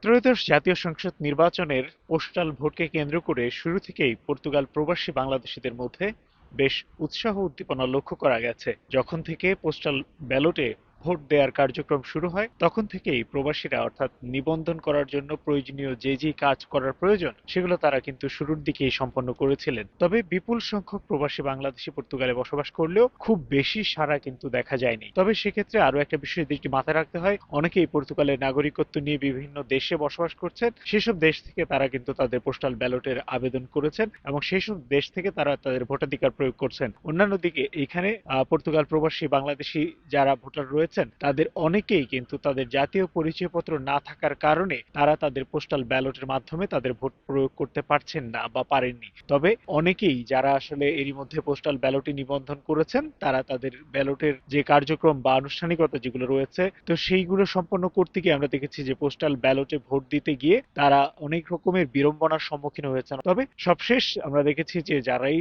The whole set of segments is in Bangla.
ত্রয়োদশ জাতীয় সংসদ নির্বাচনের পোস্টাল ভোটকে কেন্দ্র করে শুরু থেকেই পর্তুগাল প্রবাসী বাংলাদেশিদের মধ্যে বেশ উৎসাহ উদ্দীপনা লক্ষ্য করা গেছে। যখন থেকে পোস্টাল ব্যালটে ভোট দেওয়ার কার্যক্রম শুরু হয় তখন থেকেই প্রবাসীরা অর্থাৎ নিবন্ধন করার জন্য প্রয়োজনীয় যে কাজ করার প্রয়োজন সেগুলো তারা কিন্তু শুরুর দিকেই সম্পন্ন করেছিলেন। তবে বিপুল সংখ্যক প্রবাসী বাংলাদেশি পর্তুগালে বসবাস করলেও খুব বেশি সাড়া কিন্তু দেখা যায়নি। তবে সেক্ষেত্রে আরো একটা বিষয় যেটি মাথায় রাখতে হয়, অনেকেই পর্তুগালের নাগরিকত্ব নিয়ে বিভিন্ন দেশে বসবাস করছেন। সেসব দেশ থেকে তারা কিন্তু তাদের পোস্টাল ব্যালটের আবেদন করেছেন এবং সেসব দেশ থেকে তারা তাদের ভোটাধিকার প্রয়োগ করছেন। অন্যান্য দিকে এখানে পর্তুগাল প্রবাসী বাংলাদেশি যারা ভোটার রয়েছেন তাদের অনেকেই কিন্তু তাদের জাতীয় পরিচয়পত্র না থাকার কারণে তারা তাদের পোস্টাল ব্যালটের মাধ্যমে তাদের ভোট প্রয়োগ করতে পারছেন না বা পারেননি। তবে অনেকেই যারা আসলে এরই মধ্যে পোস্টাল ব্যালটে নিবন্ধন করেছেন তারা তাদের ব্যালটের যে কার্যক্রম বা আনুষ্ঠানিকতা যেগুলো রয়েছে তো সেইগুলো সম্পন্ন করতে গিয়ে আমরা দেখেছি যে পোস্টাল ব্যালটে ভোট দিতে গিয়ে তারা অনেক রকমের বিড়ম্বনার সম্মুখীন হয়েছেন। তবে সবশেষ আমরা দেখেছি যে যারাই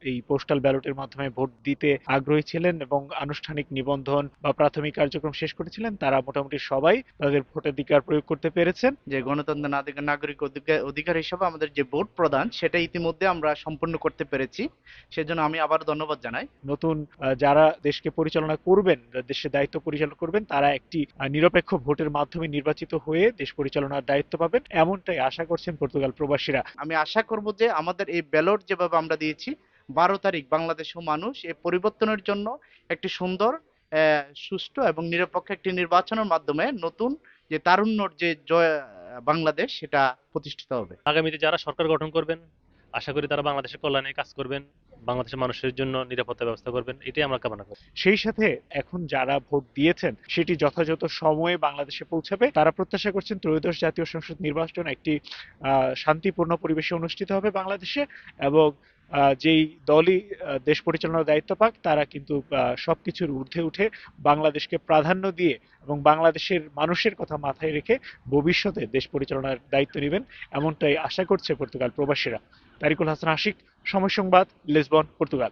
এই পোস্টাল ব্যালটের মাধ্যমে ভোট দিতে আগ্রহী ছিলেন এবং আনুষ্ঠানিক নিবন্ধন বা প্রাথমিক কার্যক্রম শেষ করেছিলেন তারা মোটামুটি সবাই তাদের ভোটাধিকার প্রয়োগ করতে পেরেছেন। যে গণতন্ত্র নাগরিক অধিকার হিসেবে আমাদের যে ভোট প্রদান সেটা ইতিমধ্যে আমরা সম্পূর্ণ করতে পেরেছি। সেজন্য আমি আবার ধন্যবাদ জানাই। নতুন যারা দেশকে পরিচালনা করবেন, দেশের দায়িত্ব পরিচালনা করবেন, তারা একটি নিরপেক্ষ ভোটের মাধ্যমে নির্বাচিত হয়ে দেশ পরিচালনার দায়িত্ব পাবেন, এমনটাই আশা করছেন পর্তুগাল প্রবাসীরা। আমি আশা করব যে আমাদের এই ব্যালট যেভাবে আমরা দিয়েছি 12 তারিখ বাংলাদেশের মানুষ এই পরিবর্তনের জন্য একটি সুন্দর, সুষ্ঠু এবং নিরপেক্ষ একটি নির্বাচনের মাধ্যমে নতুন যে তারুণ্যর যে জয়, বাংলাদেশ সেটা প্রতিষ্ঠিত হবে। আগামীতে যারা সরকার গঠন করবেন, আশা করি তারা বাংলাদেশের কল্যাণে কাজ করবেন, বাংলাদেশের মানুষের জন্য নিরাপত্তা ব্যবস্থা করবেন, এটাই আমরা কামনা করি। সেই সাথে এখন যারা ভোট দিয়েছেন সেটি যথাযথ সময়ে বাংলাদেশে পৌঁছাবে। তারা প্রত্যাশা করছেন ত্রয়োদশ জাতীয় সংসদ নির্বাচন একটি শান্তিপূর্ণ পরিবেশে অনুষ্ঠিত হবে বাংলাদেশে এবং যেই দলই দেশ পরিচালনার দায়িত্ব পাক তারা কিন্তু সবকিছুর ঊর্ধ্বে উঠে বাংলাদেশকে প্রাধান্য দিয়ে এবং বাংলাদেশের মানুষের কথা মাথায় রেখে ভবিষ্যতে দেশ পরিচালনার দায়িত্ব নেবেন, এমনটাই আশা করছে পর্তুগাল প্রবাসীরা। তারিকুল হাসান আশিক, সময় সংবাদ, লিসবন, পর্তুগাল।